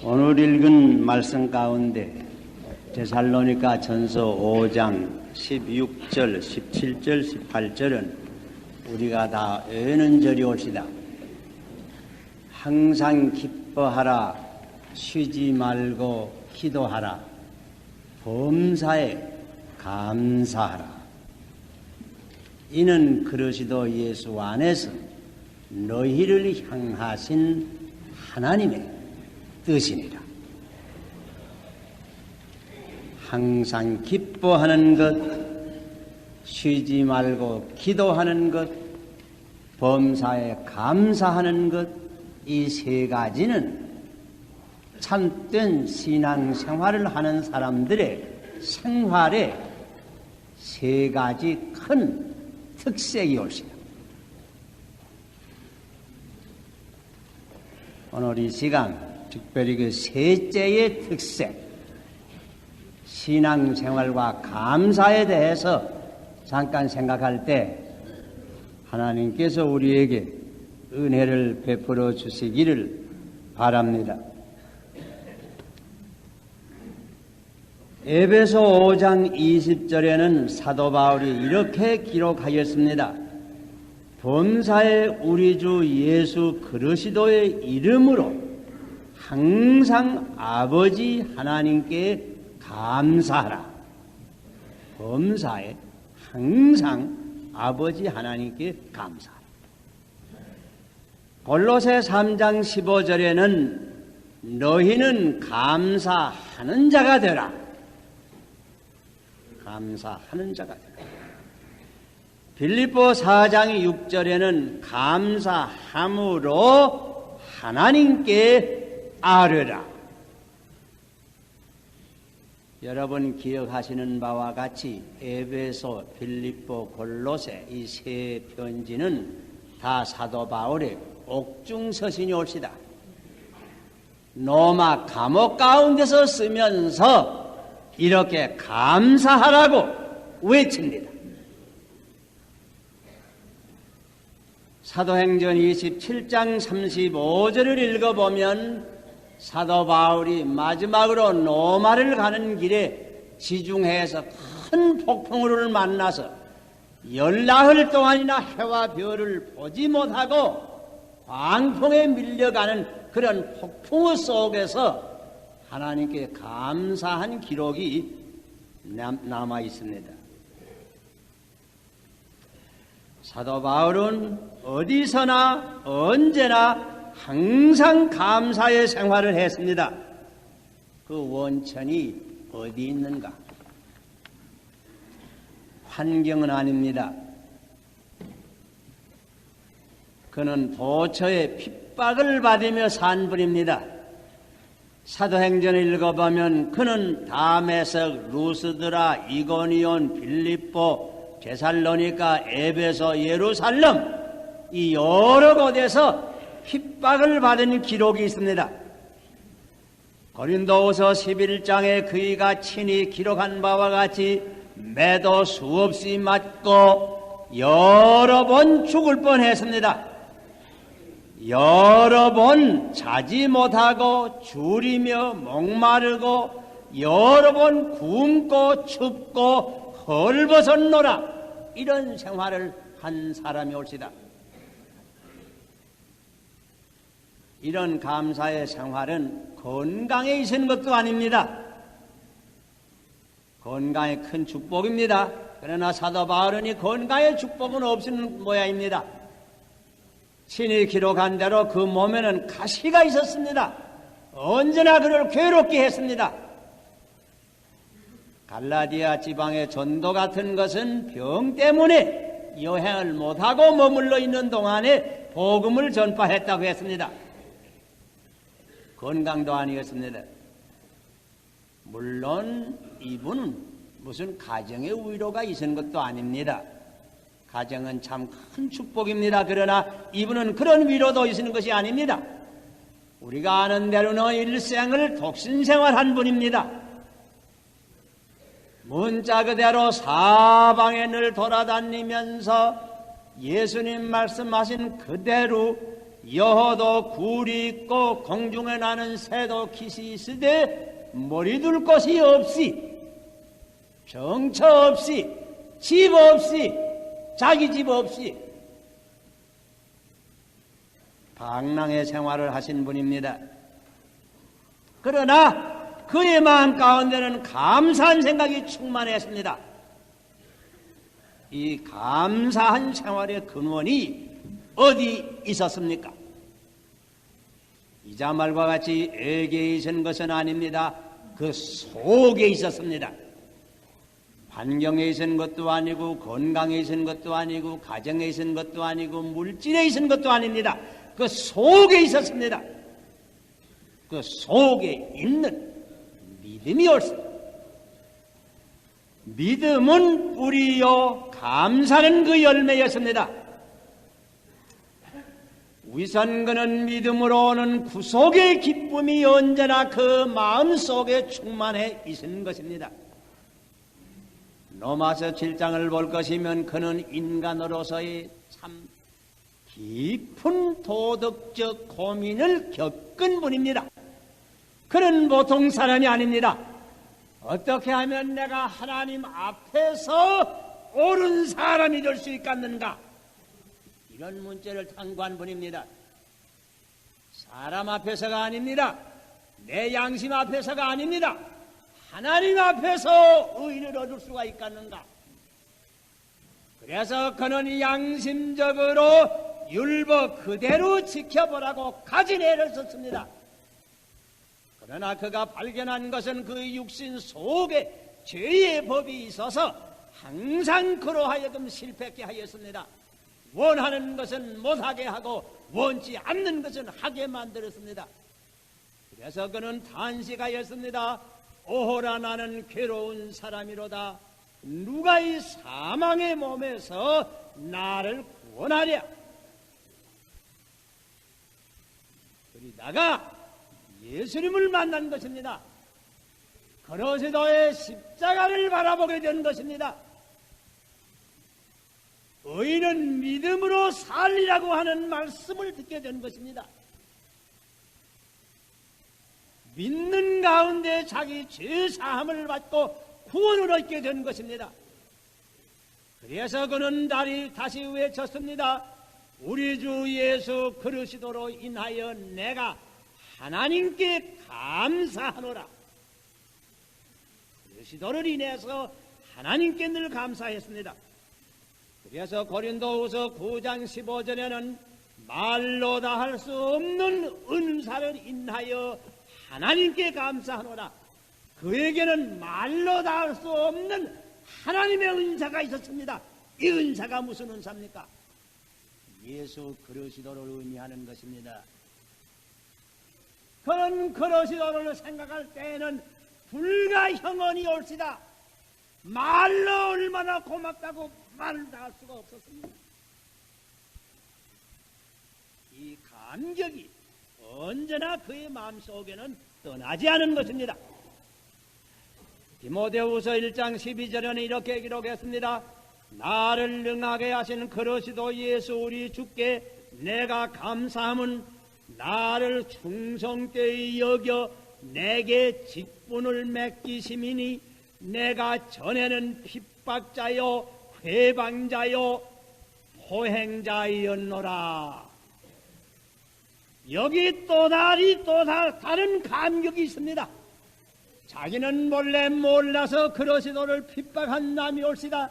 오늘 읽은 말씀 가운데 데살로니가 전서 5장 16절, 17절, 18절은 우리가 다 외우는 절이옵시다. 항상 기뻐하라, 쉬지 말고 기도하라, 범사에 감사하라. 이는 그러시도 예수 안에서 너희를 향하신 하나님의 뜻이니라. 항상 기뻐하는 것, 쉬지 말고 기도하는 것, 범사에 감사하는 것, 이 세 가지는 참된 신앙생활을 하는 사람들의 생활의 세 가지 큰 특색이 옳습니다. 오늘 이 시간 특별히 그 셋째의 특색, 신앙생활과 감사에 대해서 잠깐 생각할 때 하나님께서 우리에게 은혜를 베풀어 주시기를 바랍니다. 에베소 5장 20절에는 사도 바울이 이렇게 기록하였습니다. 범사에 우리 주 예수 그리스도의 이름으로 항상 아버지 하나님께 감사하라. 범사에 항상 아버지 하나님께 감사하라. 골로새 3장 15절에는 너희는 감사하는 자가 되라. 감사하는 자가 되라. 빌립보 4장 6절에는 감사함으로 하나님께 아뢰라. 여러분 기억하시는 바와 같이 에베소, 빌립보, 골로새 이 세 편지는 다 사도 바울의 옥중서신이 옳시다. 로마 감옥 가운데서 쓰면서 이렇게 감사하라고 외칩니다. 사도행전 27장 35절을 읽어보면 사도 바울이 마지막으로 로마를 가는 길에 지중해에서 큰 폭풍우를 만나서 열나흘 동안이나 해와 별을 보지 못하고 광풍에 밀려가는 그런 폭풍우 속에서 하나님께 감사한 기록이 남아 있습니다. 사도 바울은 어디서나 언제나 항상 감사의 생활을 했습니다. 그 원천이 어디 있는가? 환경은 아닙니다. 그는 도처에 핍박을 받으며 산 분입니다. 사도행전을 읽어보면 그는 다메섹, 루스드라, 이고니온, 빌립보, 데살로니가, 에베소, 예루살렘 이 여러 곳에서 핍박을 받은 기록이 있습니다. 고린도후서 11장에 그이가 친히 기록한 바와 같이 매도 수없이 맞고 여러 번 죽을 뻔했습니다. 여러 번 자지 못하고 줄이며 목마르고 여러 번 굶고 춥고 헐벗었노라. 이런 생활을 한 사람이 옳시다. 이런 감사의 생활은 건강에 있는 것도 아닙니다. 건강의 큰 축복입니다. 그러나 사도 바울은 이 건강의 축복은 없는 모양입니다. 친히 기록한 대로 그 몸에는 가시가 있었습니다. 언제나 그를 괴롭게 했습니다. 갈라디아 지방의 전도 같은 것은 병 때문에 여행을 못하고 머물러 있는 동안에 복음을 전파했다고 했습니다. 건강도 아니었습니다. 물론 이분은 무슨 가정의 위로가 있은 것도 아닙니다. 가정은 참 큰 축복입니다. 그러나 이분은 그런 위로도 있는 것이 아닙니다. 우리가 아는 대로는 일생을 독신생활한 분입니다. 문자 그대로 사방에 늘 돌아다니면서 예수님 말씀하신 그대로 여호도 굴이 있고 공중에 나는 새도 깃이 있으되 머리 둘 곳이 없이, 정처 없이, 집 없이, 자기 집 없이 방랑의 생활을 하신 분입니다. 그러나 그의 마음 가운데는 감사한 생각이 충만했습니다. 이 감사한 생활의 근원이 어디 있었습니까? 이자 말과 같이 애계에 있은 것은 아닙니다. 그 속에 있었습니다. 환경에 있은 것도 아니고, 건강에 있은 것도 아니고, 가정에 있은 것도 아니고, 물질에 있은 것도 아닙니다. 그 속에 있었습니다. 그 속에 있는 믿음이 옳습니다. 믿음은 뿌리요 감사는 그 열매였습니다. 우선 그는 믿음으로 오는 구속의 기쁨이 언제나 그 마음속에 충만해 있는 것입니다. 로마서 7장을 볼 것이면 그는 인간으로서의 참 깊은 도덕적 고민을 겪은 분입니다. 그는 보통 사람이 아닙니다. 어떻게 하면 내가 하나님 앞에서 옳은 사람이 될 수 있겠는가? 이런 문제를 탐구한 분입니다. 사람 앞에서가 아닙니다. 내 양심 앞에서가 아닙니다. 하나님 앞에서 의를 얻을 수가 있겠는가? 그래서 그는 양심적으로 율법 그대로 지켜보라고 가진애를 썼습니다. 그러나 그가 발견한 것은 그 육신 속에 죄의 법이 있어서 항상 그로 하여금 실패하게 하였습니다. 원하는 것은 못하게 하고 원치 않는 것은 하게 만들었습니다. 그래서 그는 탄식하였습니다. 오호라 나는 괴로운 사람이로다. 누가 이 사망의 몸에서 나를 구원하랴. 그러다가 예수님을 만난 것입니다. 그러시도의 십자가를 바라보게 된 것입니다. 의인은 믿음으로 살리라고 하는 말씀을 듣게 된 것입니다. 믿는 가운데 자기 죄 사함을 받고 구원을 얻게 된 것입니다. 그래서 그는 다시 외쳤습니다. 우리 주 예수 그리스도로 인하여 내가 하나님께 감사하노라. 그리스도를 인해서 하나님께 늘 감사했습니다. 그래서 고린도후서 9장 15절에는 말로 다 할 수 없는 은사를 인하여 하나님께 감사하노라. 그에게는 말로 다 할 수 없는 하나님의 은사가 있었습니다. 이 은사가 무슨 은사입니까? 예수 그리스도를 의미하는 것입니다. 그런 그리스도를 생각할 때에는 불가형언이 올시다. 말로 얼마나 고맙다고 말을 다 할 수가 없었습니다. 이 감격이 언제나 그의 마음속에는 떠나지 않은 것입니다. 디모데후서 1장 12절에는 이렇게 기록했습니다. 나를 능하게 하신 그리스도 예수 우리 주께 내가 감사함은 나를 충성되이 여겨 내게 직분을 맡기심이니 내가 전에는 핍박자요 회방자요 포행자였노라. 여기 또 다른 감격이 있습니다. 자기는 몰래 몰라서 그리스도를 핍박한 남이 올시다.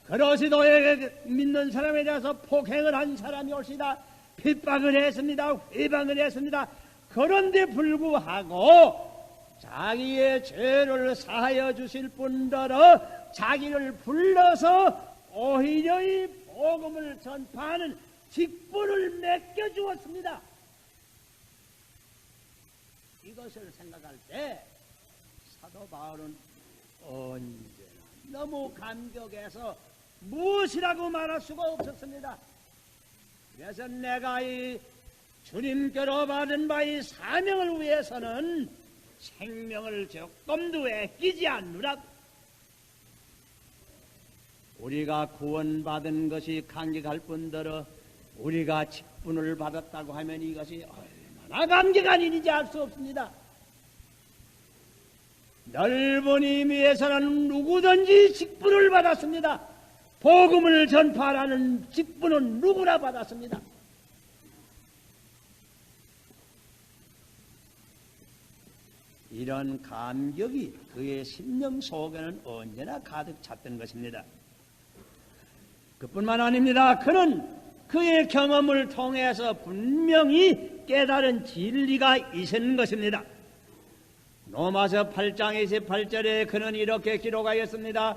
그리스도에 믿는 사람에 대해서 폭행을 한 사람이 올시다. 핍박을 했습니다. 회방을 했습니다. 그런데 불구하고 자기의 죄를 사하여 주실 뿐더러 자기를 불러서 오히려 이 복음을 전파하는 직분을 맡겨주었습니다. 이것을 생각할 때 사도 바울은 언제나 너무 감격해서 무엇이라고 말할 수가 없었습니다. 그래서 내가 이 주님께로 받은 바의 사명을 위해서는 생명을 조금도 아끼지 않노라. 우리가 구원받은 것이 감격할 뿐더러 우리가 직분을 받았다고 하면 이것이 얼마나 감격한 일인지 알 수 없습니다. 넓은 의미에서는 누구든지 직분을 받았습니다. 복음을 전파하는 직분은 누구나 받았습니다. 이런 감격이 그의 심령 속에는 언제나 가득 찼던 것입니다. 그뿐만 아닙니다. 그는 그의 경험을 통해서 분명히 깨달은 진리가 있는 것입니다. 로마서 8장 28절에 그는 이렇게 기록하였습니다.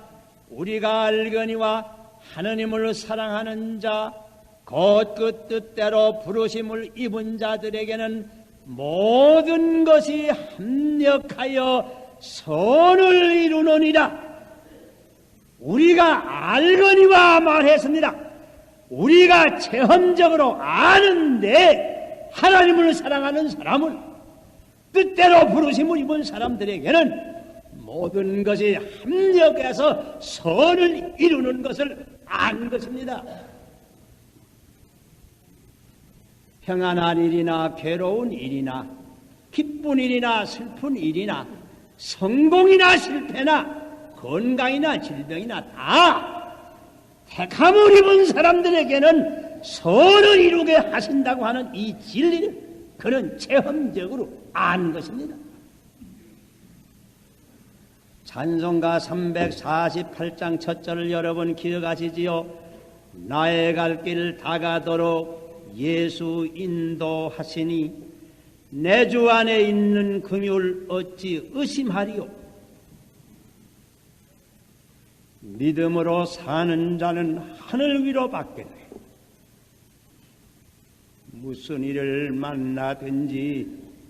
우리가 알거니와 하느님을 사랑하는 자 곧 그 뜻대로 부르심을 입은 자들에게는 모든 것이 합력하여 선을 이루느니라. 우리가 알거니와 말했습니다. 우리가 체험적으로 아는데 하나님을 사랑하는 사람은 뜻대로 부르심을 입은 사람들에게는 모든 것이 합력해서 선을 이루는 것을 아는 것입니다. 평안한 일이나 괴로운 일이나 기쁜 일이나 슬픈 일이나 성공이나 실패나 건강이나 질병이나 다 택함을 입은 사람들에게는 선을 이루게 하신다고 하는 이 진리를 그는 체험적으로 아는 것입니다. 찬송가 348장 첫 절을 여러분 기억하시지요? 나의 갈 길 다가도록 예수 인도하시니 내 주 안에 있는 긍휼 어찌 의심하리요? 믿음으로 사는 자는 하늘 위로 받겠네. 무슨 일을 만나든지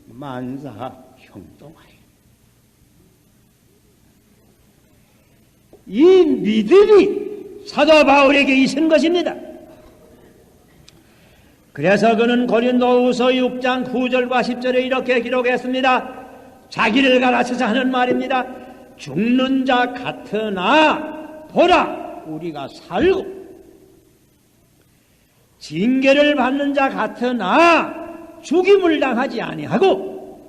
만사 형통하리. 이 믿음이 사도 바울에게 있은 것입니다. 그래서 그는 고린도후서 6장 9절과 10절에 이렇게 기록했습니다. 자기를 가라쳐서 하는 말입니다. 죽는 자 같으나 보라 우리가 살고 징계를 받는 자 같으나 죽임을 당하지 아니하고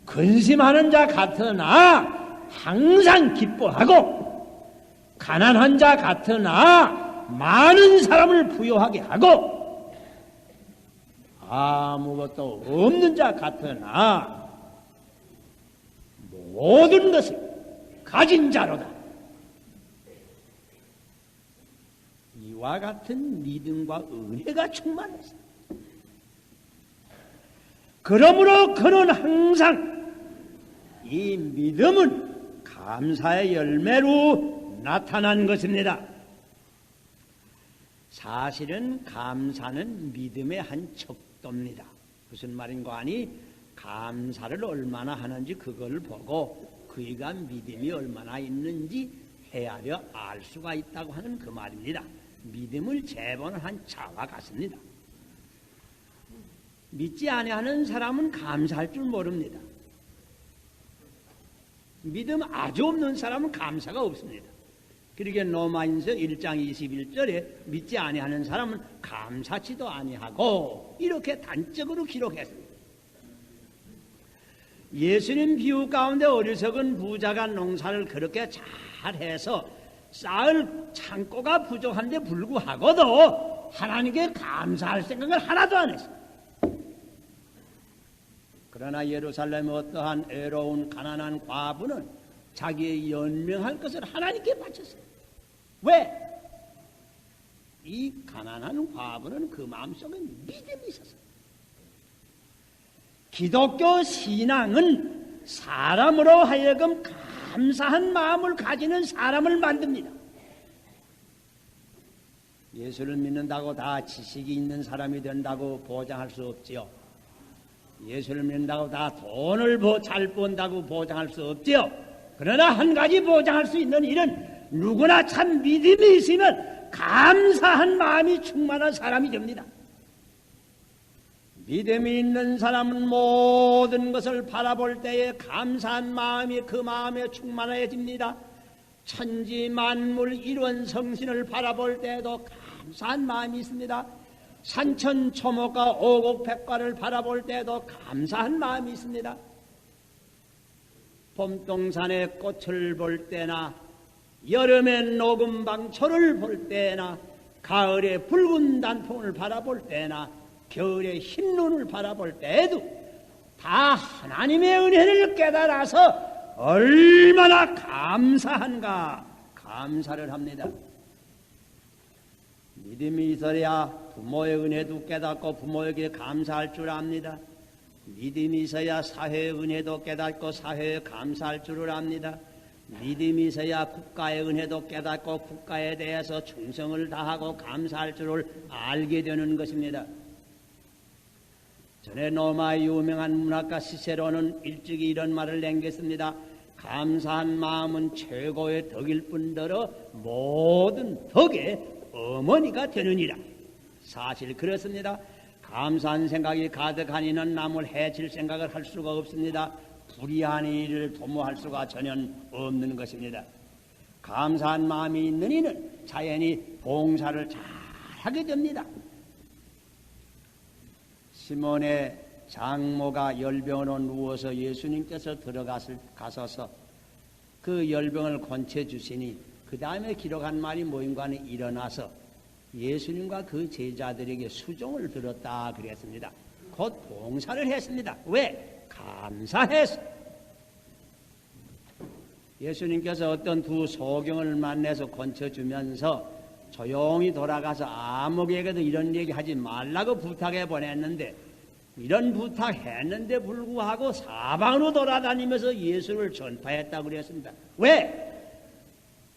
근심하는 자 같으나 항상 기뻐하고 가난한 자 같으나 많은 사람을 부유하게 하고 아무것도 없는 자 같으나 모든 것을 가진 자로다. 이와 같은 믿음과 은혜가 충만했어. 그러므로 그는 항상 이 믿음은 감사의 열매로 나타난 것입니다. 사실은 감사는 믿음의 한 척도입니다. 무슨 말인가 하니 감사를 얼마나 하는지 그걸 보고 그이가 믿음이 얼마나 있는지 헤아려 알 수가 있다고 하는 그 말입니다. 믿음을 재보는 한 차와 같습니다. 믿지 아니하는 사람은 감사할 줄 모릅니다. 믿음 아주 없는 사람은 감사가 없습니다. 그러게 로마인서 1장 21절에 믿지 아니하는 사람은 감사치도 아니하고 이렇게 단적으로 기록했습니다. 예수님 비유 가운데 어리석은 부자가 농사를 그렇게 잘해서 쌓을 창고가 부족한데 불구하고도 하나님께 감사할 생각을 하나도 안 했어요. 그러나 예루살렘의 어떠한 애로운 가난한 과부는 자기의 연명할 것을 하나님께 바쳤어요. 왜? 이 가난한 과부는 그 마음속에 믿음이 있었어요. 기독교 신앙은 사람으로 하여금 감사한 마음을 가지는 사람을 만듭니다. 예수를 믿는다고 다 지식이 있는 사람이 된다고 보장할 수 없지요. 예수를 믿는다고 다 돈을 잘 번다고 보장할 수 없지요. 그러나 한 가지 보장할 수 있는 일은 누구나 참 믿음이 있으면 감사한 마음이 충만한 사람이 됩니다. 믿음이 있는 사람은 모든 것을 바라볼 때에 감사한 마음이 그 마음에 충만해집니다. 천지 만물 일원 성신을 바라볼 때에도 감사한 마음이 있습니다. 산천초목과 오곡백과를 바라볼 때도 감사한 마음이 있습니다. 봄동산의 꽃을 볼 때나 여름의 녹음방초를 볼 때나 가을의 붉은 단풍을 바라볼 때나 겨울의 흰 눈을 바라볼 때에도 다 하나님의 은혜를 깨달아서 얼마나 감사한가 감사를 합니다. 믿음이 있어야 부모의 은혜도 깨닫고 부모에게 감사할 줄 압니다. 믿음이 있어야 사회의 은혜도 깨닫고 사회에 감사할 줄을 압니다. 믿음이 있어야 국가의 은혜도 깨닫고 국가에 대해서 충성을 다하고 감사할 줄을 알게 되는 것입니다. 전에 로마의 유명한 문학가 시세로는 일찍이 이런 말을 남겼습니다. 감사한 마음은 최고의 덕일 뿐더러 모든 덕의 어머니가 되느니라. 사실 그렇습니다. 감사한 생각이 가득한 이는 남을 해칠 생각을 할 수가 없습니다. 불의한 일을 도모할 수가 전혀 없는 것입니다. 감사한 마음이 있는 이는 자연히 봉사를 잘 하게 됩니다. 시몬의 장모가 열병으로 누워서 예수님께서 가서서 그 열병을 권체 주시니 그 다음에 기록한 말이 뭐인가는 일어나서 예수님과 그 제자들에게 수종을 들었다 그랬습니다. 곧 봉사를 했습니다. 왜? 감사해서. 예수님께서 어떤 두 소경을 만나서 권쳐주면서 조용히 돌아가서 아무에게도 이런 얘기 하지 말라고 부탁해 보냈는데 이런 부탁했는데 불구하고 사방으로 돌아다니면서 예수를 전파했다고 그랬습니다. 왜?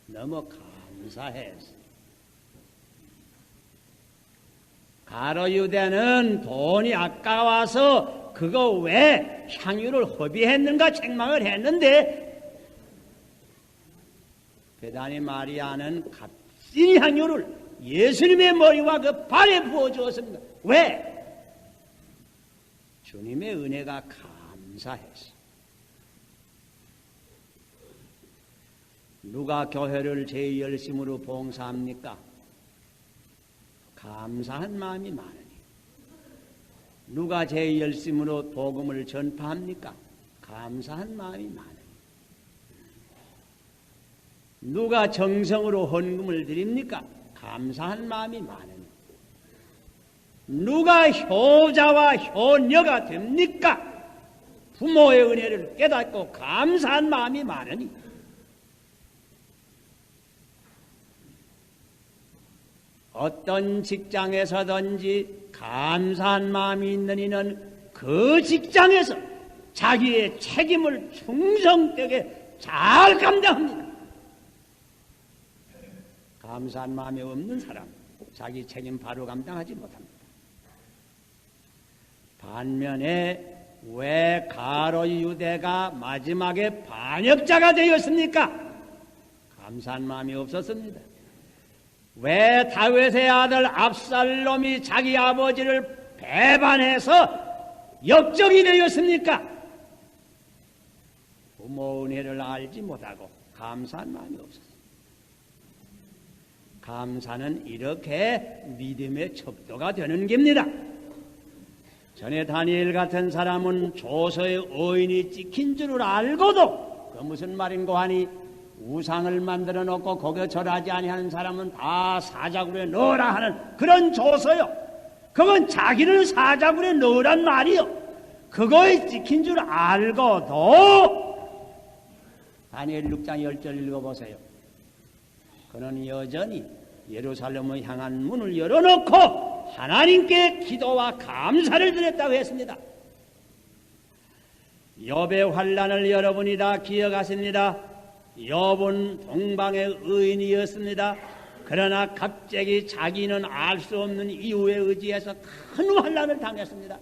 너무 감사해서. 가로 유대는 돈이 아까워서 그거 왜 향유를 허비했는가 책망을 했는데 베다니 마리아는 값진 향유를 예수님의 머리와 그 발에 부어주었습니다. 왜? 주님의 은혜가 감사해서. 누가 교회를 제일 열심으로 봉사합니까? 감사한 마음이 많으니. 누가 제일 열심으로 복음을 전파합니까? 감사한 마음이 많으니. 누가 정성으로 헌금을 드립니까? 감사한 마음이 많으니. 누가 효자와 효녀가 됩니까? 부모의 은혜를 깨닫고 감사한 마음이 많으니. 어떤 직장에서든지 감사한 마음이 있는 이는 그 직장에서 자기의 책임을 충성되게 잘 감당합니다. 감사한 마음이 없는 사람, 자기 책임 바로 감당하지 못합니다. 반면에 왜 가로 유대가 마지막에 반역자가 되었습니까? 감사한 마음이 없었습니다. 왜 다윗의 아들 압살롬이 자기 아버지를 배반해서 역적이 되었습니까? 부모 은혜를 알지 못하고 감사한 마음이 없었습니다. 감사는 이렇게 믿음의 척도가 되는 겁니다. 전에 다니엘 같은 사람은 조서에 어인이 찍힌 줄을 알고도 그 무슨 말인고 하니 우상을 만들어 놓고 거기에 절하지 아니하는 사람은 다 사자굴에 넣어라 하는 그런 조서요. 그건 자기를 사자굴에 넣으란 말이요. 그거에 찍힌 줄 알고도 다니엘 6장 10절 읽어보세요. 그는 여전히 예루살렘을 향한 문을 열어놓고 하나님께 기도와 감사를 드렸다고 했습니다. 욥의 환난을 여러분이 다 기억하십니다. 욥은 동방의 의인이었습니다. 그러나 갑자기 자기는 알 수 없는 이유에 의지해서 큰 환난을 당했습니다.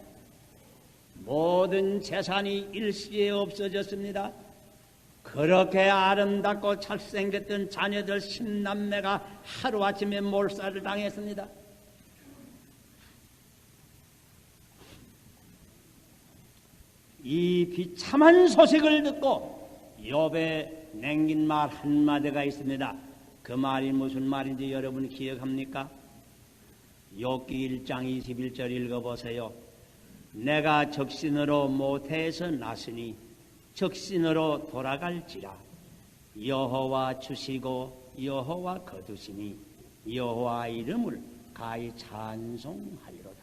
모든 재산이 일시에 없어졌습니다. 그렇게 아름답고 잘생겼던 자녀들 10남매가 하루아침에 몰살을 당했습니다. 이 비참한 소식을 듣고 욥에 남긴 말 한마디가 있습니다. 그 말이 무슨 말인지 여러분 기억합니까? 욥기 1장 21절 읽어보세요. 내가 적신으로 모태에서 났으니 적신으로 돌아갈지라. 여호와 주시고 여호와 거두시니 여호와 이름을 가히 찬송하리로다.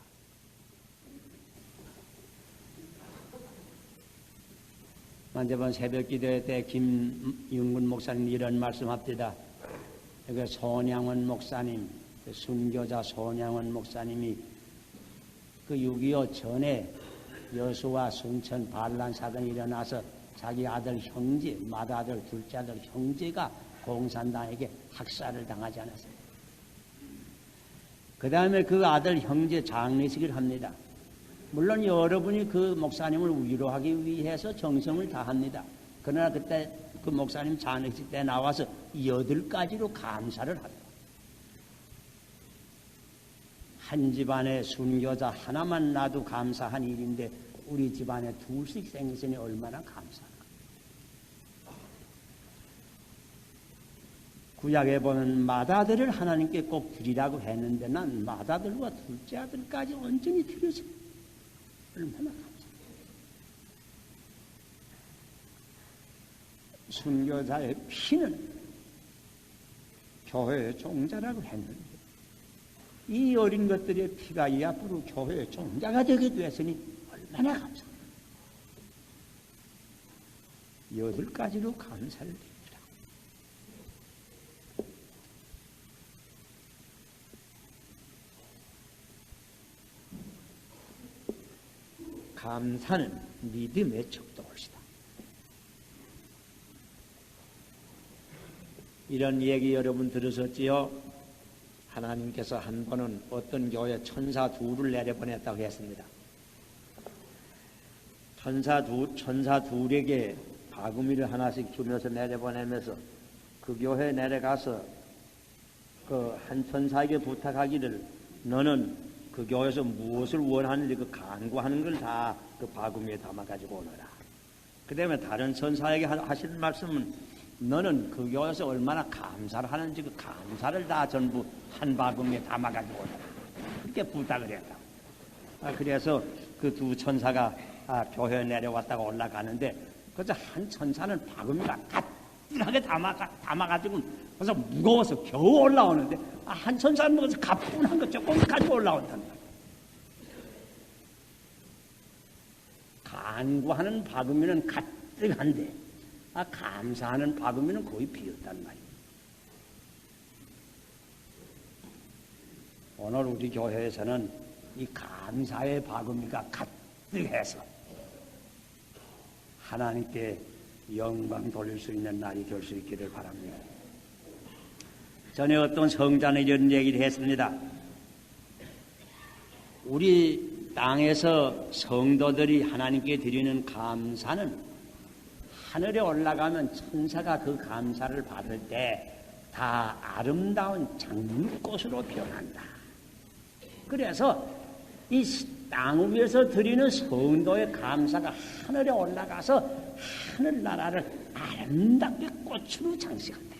저번 새벽 기도회 때 김윤근 목사님 이런 말씀합니다. 여기 손양원 목사님, 순교자 손양원 목사님이 그 6.25 전에 여수와 순천 반란 사건이 일어나서 자기 아들 형제, 맏아들, 둘째 아들 형제가 공산당에게 학살을 당하지 않았어요. 그 다음에 그 아들 형제 장례식을 합니다. 물론 여러분이 그 목사님을 위로하기 위해서 정성을 다합니다. 그러나 그때 그 목사님 장례식 때 나와서 8가지로 감사를 합니다. 한 집안에 순교자 하나만 놔도 감사한 일인데 우리 집안에 둘씩 생겼으니 얼마나 감사할까. 구약에 보면 맏아들을 하나님께 꼭 드리라고 했는데 난 맏아들과 둘째 아들까지 온전히 드렸어요. 얼마나 감사해요. 순교자의 피는 교회의 종자라고 했는데 이 어린 것들의 피가 이 앞으로 교회의 종자가 되게 되었으니 얼마나 감사합니다. 8가지로 감사를 드립니다. 감사는 믿음의 척도올시다. 이런 얘기 여러분 들으셨지요? 하나님께서 한 번은 어떤 교회 천사 둘을 내려보냈다고 했습니다. 천사 둘에게 바구미를 하나씩 주면서 내려보내면서 그 교회에 내려가서 그 한 천사에게 부탁하기를 너는 그 교회에서 무엇을 원하는지 그 간구하는 걸 다 그 바구미에 담아가지고 오너라. 그 다음에 다른 천사에게 하시는 말씀은 너는 그 교회에서 얼마나 감사를 하는지 그 감사를 다 전부 한 바구미에 담아가지고 오너라. 그렇게 부탁을 했다고. 그래서 그 두 천사가 교회에 내려왔다가 올라가는데 그래서 한 천사는 바구미가 가득하게 담아가지고 그래서 무거워서 겨우 올라오는데 한 천사는 먹어서 가뿐한 거 조금 가지고 올라온다는 거예요. 간구하는 바구미는 가득한데 감사하는 바구미는 거의 비었단 말이에요. 오늘 우리 교회에서는 이 감사의 바구미가 가득해서 하나님께 영광 돌릴 수 있는 날이 될 수 있기를 바랍니다. 전에 어떤 성자는 이런 얘기를 했습니다. 우리 땅에서 성도들이 하나님께 드리는 감사는 하늘에 올라가면 천사가 그 감사를 받을 때 다 아름다운 장미꽃으로 변한다. 그래서 이 땅 위에서 드리는 성도의 감사가 하늘에 올라가서 하늘나라를 아름답게 꽃으로 장식한다.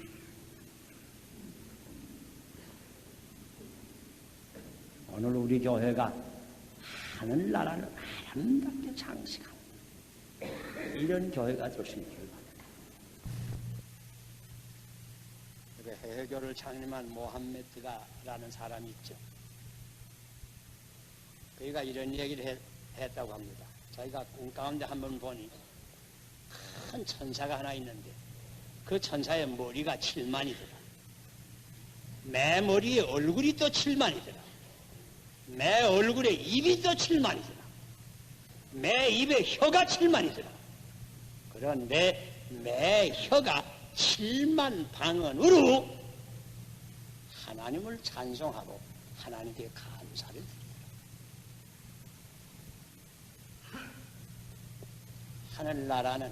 오늘 우리 교회가 하늘나라를 아름답게 장식하는 이런 교회가 될 수 있기를 바랍니다. 해외교를 창립한 모함메드가라는 사람이 있죠. 그가 이런 얘기를 했다고 합니다. 자기가 꿈 가운데 한번 보니 큰 천사가 하나 있는데 그 천사의 머리가 7만이더라. 매 머리에 얼굴이 또 7만이더라. 매 얼굴에 입이 또 7만이더라. 매 입에 혀가 7만이더라. 그런데 매 혀가 7만 방언으로 하나님을 찬송하고 하나님께 감사를 드립니다. 하늘나라는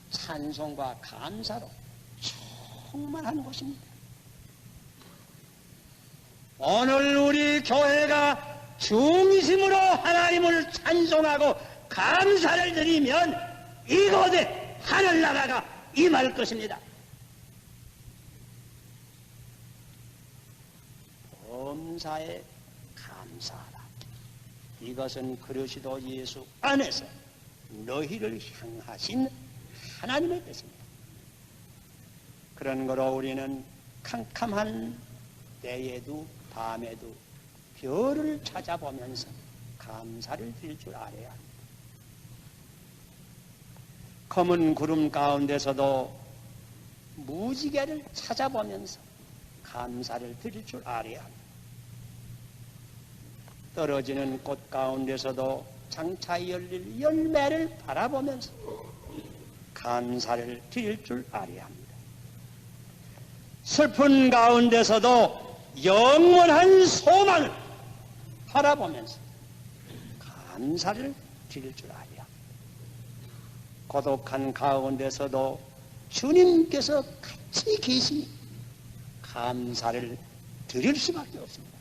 찬송과 감사로 충만한 곳입니다. 오늘 우리 교회가 중심으로 하나님을 찬송하고 감사를 드리면 이곳에 하늘나라가 임할 것입니다. 범사에 감사하라. 이것은 그리스도 예수 안에서 너희를 향하신 하나님의 뜻입니다. 그런 거로 우리는 캄캄한 때에도 밤에도 별을 찾아보면서 감사를 드릴 줄 알아야 합니다. 검은 구름 가운데서도 무지개를 찾아보면서 감사를 드릴 줄 알아야 합니다. 떨어지는 꽃 가운데서도 장차 열릴 열매를 바라보면서 감사를 드릴 줄 알아야 합니다. 슬픈 가운데서도 영원한 소망을 바라보면서 감사를 드릴 줄 알아야 합니다. 고독한 가운데서도 주님께서 같이 계시니 감사를 드릴 수밖에 없습니다.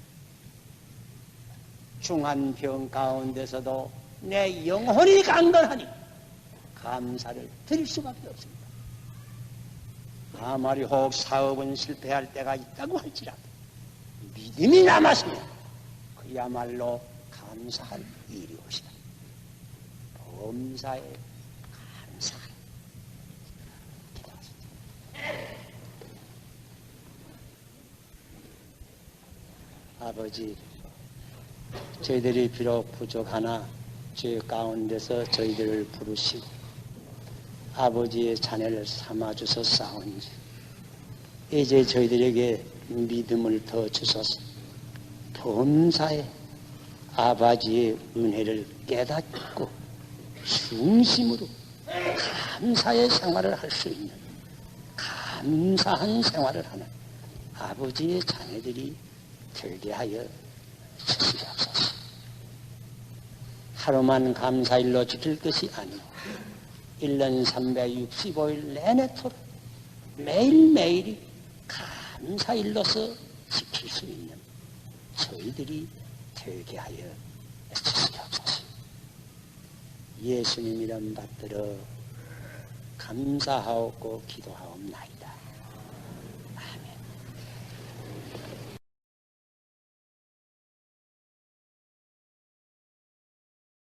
중한 병 가운데서도 내 영혼이 강건하니 감사를 드릴 수밖에 없습니다. 아무리 혹 사업은 실패할 때가 있다고 할지라도 믿음이 남았으면 그야말로 감사할 일이옵시다. 범사에 감사. 아버지, 저희들이 비록 부족하나 주의 가운데서 저희들을 부르시고 아버지의 자녀를 삼아주셨사오니 이제 저희들에게 믿음을 더 주소서. 범사에 아버지의 은혜를 깨닫고 중심으로 감사의 생활을 할 수 있는 감사한 생활을 하는 아버지의 자녀들이 되게 하여 주시옵소서. 하루만 감사일로 지킬 것이 아니고 1년 365일 내내토록 매일매일이 감사일로서 지킬 수 있는 저희들이 되게 하여 주시옵소서. 예수님 이름 받들어 감사하옵고 기도하옵나이다.